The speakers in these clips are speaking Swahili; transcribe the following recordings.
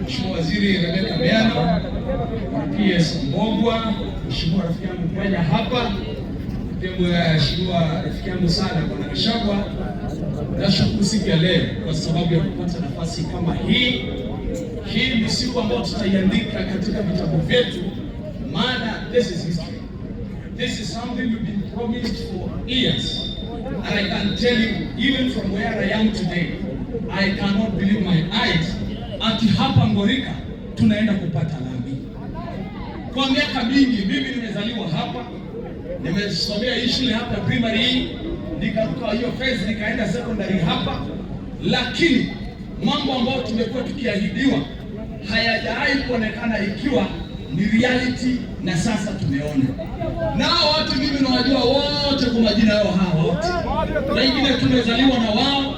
Mheshimiwa Waziri Rebecca Miano, PS Mbogwa, Mheshimiwa rafiki yangu Kwenya hapa, Mheshimiwa rafiki yangu sana Bwana Gachagua, nashukuru siku ya leo kwa sababu ya kupata nafasi kama hii. Hii ni siku ambayo tutaiandika katika vitabu vyetu, maana this is history. This is something we've been promised for years. And I can tell you, even from where I am today, I cannot believe my eyes. Ati hapa Ngorika tunaenda kupata lami. Kwa miaka mingi mimi nimezaliwa hapa, nimesomea hii shule hapa primary, nikaruka hiyo phase nikaenda secondary hapa, lakini mambo ambayo tumekuwa tukiahidiwa hayajawahi kuonekana ikiwa ni reality, na sasa tumeona. Nao watu mimi nawajua wote kwa majina yao hawa wote. Wengine tumezaliwa na wao,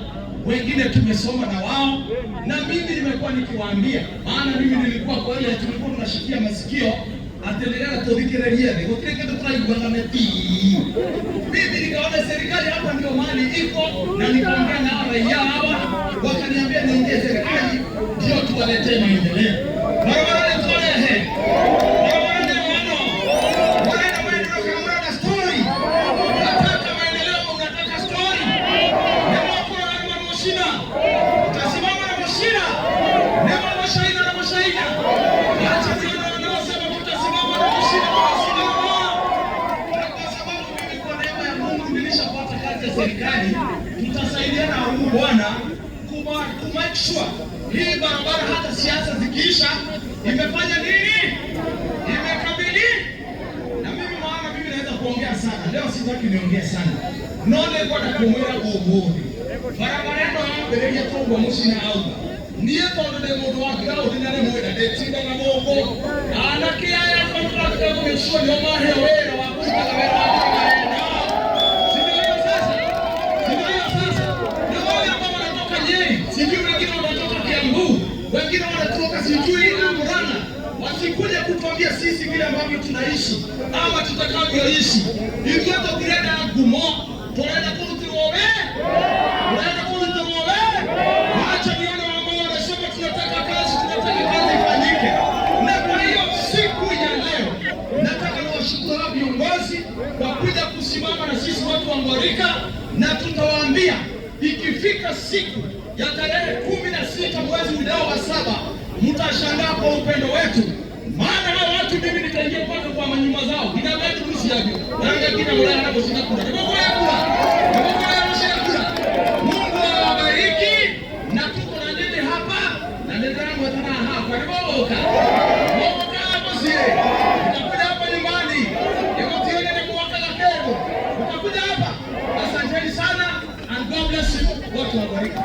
wengine tumesoma na wao, na mimi nimekuwa nikiwaambia, maana mimi nilikuwa kwa ile tulikuwa tunashikia masikio atelelea todhikereria ni gotreke tutaibuanga meti. Mimi nikaona serikali hapa ndio mali iko, na nikaongea na raia hawa, wakaniambia niingie serikali ndio tuwaletee maendeleo. Barabara ni tuwaletee. Serikali tutasaidiana na Mungu Bwana kumake sure hii barabara hata siasa zikiisha imefanya nini? Imekabili. Na mimi maana mimi naweza kuongea sana. Leo sitaki niongee sana. None kwa kumwera kuogopi. Barabara ndo mbele yetu kwa mshina au. Niye tondo de modo wa grao dinane moeda de tinda na mogo. Ana kia ya contract kwa kumshua ndio maana wewe wa kuta kamera. Sijui wengine wanatoka Kiambu, wengine wanatoka sijui Murang'a, wasikuja kutuambia sisi vile ambavyo tunaishi ama tutakavyoishi. Hivyo tukirenda Gumo, tunaenda kutuowe. Acha nione ambao wanasema tunataka kazi ifanyike. Na kwa hiyo siku ya leo nataka niwashukuru viongozi kwa kuja kusimama na sisi watu wa Ngorika, na tutawaambia ikifika siku ya tarehe 16 mwezi ujao wa 7, mtashangaa kwa upendo wetu. Maana hao watu mimi nitaingia mpaka kwa manyumba zao. Kina wetu nusu yavyo. Nanga kina mlala hapo sina kula. Nimekuwa kula. Mungu awabariki, na tuko na nyinyi hapa na ndio tena hapa. Nimeoka. Nimeoka hapo sisi. Tutakuja hapa nyumbani. Ndio tione ni mwaka la kesho. Tutakuja hapa. Asanteni sana, and God bless you. Watu wabariki.